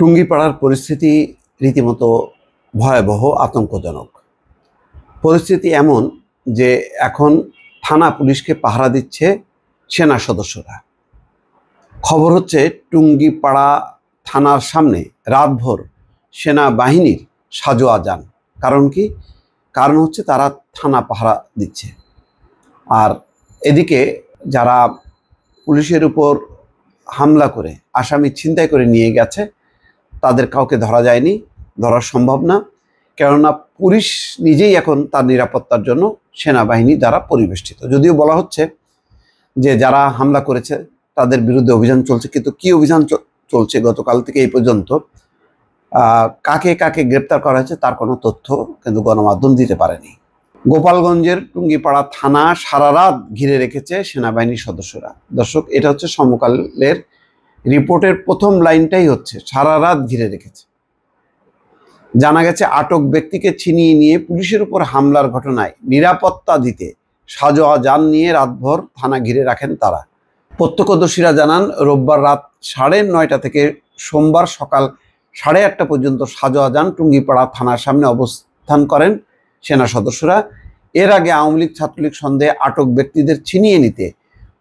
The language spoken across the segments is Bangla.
টুঙ্গিপাড়ার পরিস্থিতি রীতিমতো ভয়াবহ, আতঙ্কজনক। পরিস্থিতি এমন যে এখন থানা পুলিশকে পাহারা দিচ্ছে সেনা সদস্যরা। খবর হচ্ছে টুঙ্গিপাড়া থানার সামনে রাতভর সেনাবাহিনীর সাজোয়া যান। কারণ কি? কারণ হচ্ছে তারা থানা পাহারা দিচ্ছে। আর এদিকে যারা পুলিশের উপর হামলা করে আসামি ছিনতাই করে নিয়ে গেছে তাদের কাউকে ধরা যায়নি, ধরা সম্ভব না। কেননা পুলিশ নিজেই এখন তার নিরাপত্তার জন্য সেনাবাহিনী দ্বারা পরিবেষ্টিত। যদিও বলা হচ্ছে যে যারা হামলা করেছে তাদের বিরুদ্ধে অভিযান চলছে, কিন্তু কি অভিযান চলছে গতকাল থেকে এই পর্যন্ত কাকে কাকে গ্রেপ্তার করা হয়েছে তার কোনো তথ্য কিন্তু গণমাধ্যম দিতে পারেনি। গোপালগঞ্জের টুঙ্গিপাড়া থানা সারা রাত ঘিরে রেখেছে সেনাবাহিনীর সদস্যরা। দর্শক, এটা হচ্ছে সমকালের রিপোর্টের প্রথম লাইনটাই হচ্ছে সারা রাত ঘিরে রেখেছে। জানা গেছে আটক ব্যক্তিকে ছিনিয়ে নিয়ে পুলিশের উপর হামলার ঘটনায় নিরাপত্তা দিতে সাজোয়া যান নিয়ে রাতভর থানা ঘিরে রাখেন তারা। প্রত্যক্ষদর্শীরা জানান রোববার রাত 9:30 থেকে সোমবার সকাল 8:30 পর্যন্ত সাজোয়া যান টুঙ্গিপাড়া থানার সামনে অবস্থান করেন সেনা সদস্যরা। এর আগে আওয়ামী লীগ ছাত্রলীগ সন্দেহে আটক ব্যক্তিদের ছিনিয়ে নিতে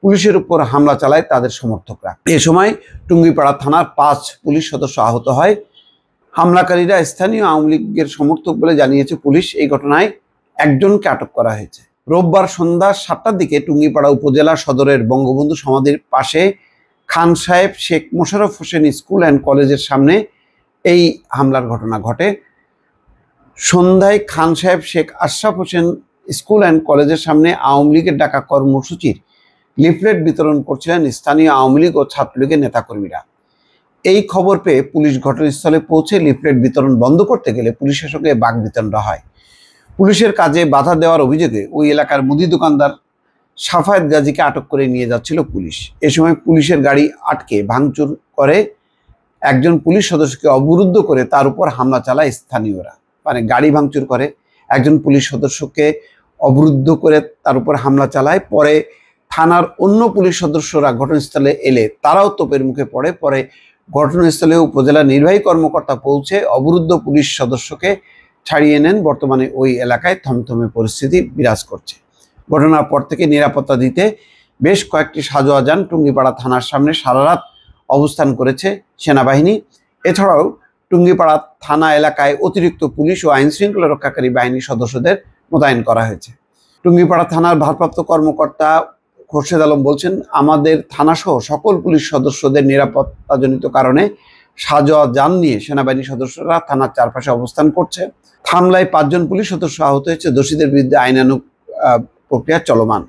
পুলিশের উপর হামলা চালায় তাদের সমর্থকরা। এ সময় টুঙ্গিপাড়া থানার 5 পুলিশ সদস্য আহত হয়। হামলাকারীরা স্থানীয় আওয়ামী লীগের সমর্থক বলে জানিয়েছে পুলিশ। এই ঘটনায় একজনকে আটক করা হয়েছে। রোববার সন্ধ্যা 7টার দিকে টুঙ্গিপাড়া উপজেলা সদরের বঙ্গবন্ধু সমাধির পাশে খান সাহেব শেখ মোশাররফ হোসেন স্কুল অ্যান্ড কলেজের সামনে এই হামলার ঘটনা ঘটে। সন্ধ্যায় খান সাহেব শেখ আশরাফ হোসেন স্কুল অ্যান্ড কলেজের সামনে আওয়ামী লীগের ডাকা কর্মসূচির লিফলেট বিতরণ করছিলেন স্থানীয় আওয়ামী লীগ ও ছাত্রলীগের নেতাকর্মীরা। এই খবর পেয়ে পুলিশ ঘটনাস্থলে পৌঁছে লিফলেট বিতরণ বন্ধ করতে গেলে পুলিশের সঙ্গে বাকবিতণ্ডা হয়। পুলিশের কাজে বাধা দেওয়ার অভিযোগে ওই এলাকার মুদি দোকানদার সাফায়েত গাজীকে আটক করে নিয়ে যাচ্ছিল পুলিশ। এ সময় পুলিশের গাড়ি আটকে ভাঙচুর করে একজন পুলিশ সদস্যকে অবরুদ্ধ করে তার উপর হামলা চালায় স্থানীয়রা। মানে গাড়ি ভাঙচুর করে একজন পুলিশ সদস্যকে অবরুদ্ধ করে তার উপর হামলা চালায়। পরে থানার অন্য পুলিশ সদস্যরা ঘটনাস্থলে এলে তারাও তোপের মুখে পড়ে। পরে ঘটনাস্থলে উপজেলা নির্বাহী কর্মকর্তা পৌঁছে অবরুদ্ধ পুলিশ সদস্যকে ছাড়িয়ে নেন। বর্তমানে ওই এলাকায় থমথমে পরিস্থিতি বিরাজ করছে। ঘটনার পর থেকে নিরাপত্তা দিতে বেশ কয়েকটি সাজোয়া যান টুঙ্গিপাড়া থানার সামনে সারা রাত অবস্থান করেছে সেনাবাহিনী। এছাড়াও টুঙ্গিপাড়া থানা এলাকায় অতিরিক্ত পুলিশ ও আইন শৃঙ্খলা রক্ষাকারী বাহিনীর সদস্যদের মোতায়েন করা হয়েছে। টুঙ্গিপাড়া থানার ভারপ্রাপ্ত কর্মকর্তা খোরশেদ আলম বলছেন, আমাদের থানাসহ সকল পুলিশ সদস্যদের নিরাপত্তাজনিত কারণে সাজোয়া যান নিয়ে সেনাবাহিনী সদস্যরা থানার চারপাশে অবস্থান করছে। হামলায় 5 জন পুলিশ সদস্য আহত হয়েছে। দোষীদের বিরুদ্ধে আইনানুগ প্রক্রিয়া চলমান।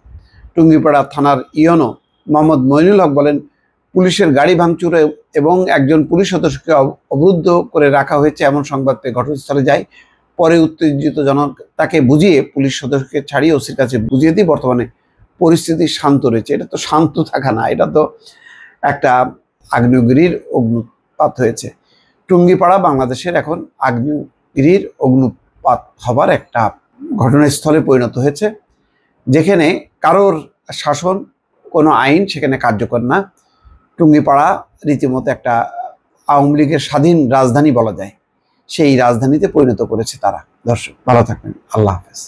টুঙ্গিপাড়া থানার ইওনো মোহাম্মদ মইনুল হক বলেন, পুলিশের গাড়ি ভাঙচুর এবং একজন পুলিশ সদস্যকে অবরুদ্ধ করে রাখা হয়েছে এমন সংবাদ পেয়ে ঘটনাস্থলে যায়। পরে উত্তেজিত জনতাকে বুঝিয়ে পুলিশ সদস্যকে ছাড়িয়ে ওসির কাছে বুঝিয়ে দিয়ে বর্তমানে পরিস্থিতি শান্ত রয়েছে। এটা তো শান্ত থাকা না, এটা তো একটা আগ্নেয়গিরির অগ্নুৎপাত হয়েছে। টুঙ্গিপাড়া বাংলাদেশের এখন আগ্নেয়গিরির অগ্নুৎপাত হবার একটা ঘটনাস্থলে পরিণত হয়েছে, যেখানে কারোর শাসন, কোনো আইন সেখানে কার্যকর না। টুঙ্গিপাড়া রীতিমতো একটা আওয়ামী লীগের স্বাধীন রাজধানী বলা যায়, সেই রাজধানীতে পরিণত করেছে তারা। দর্শক, ভালো থাকবেন। আল্লাহ হাফেজ।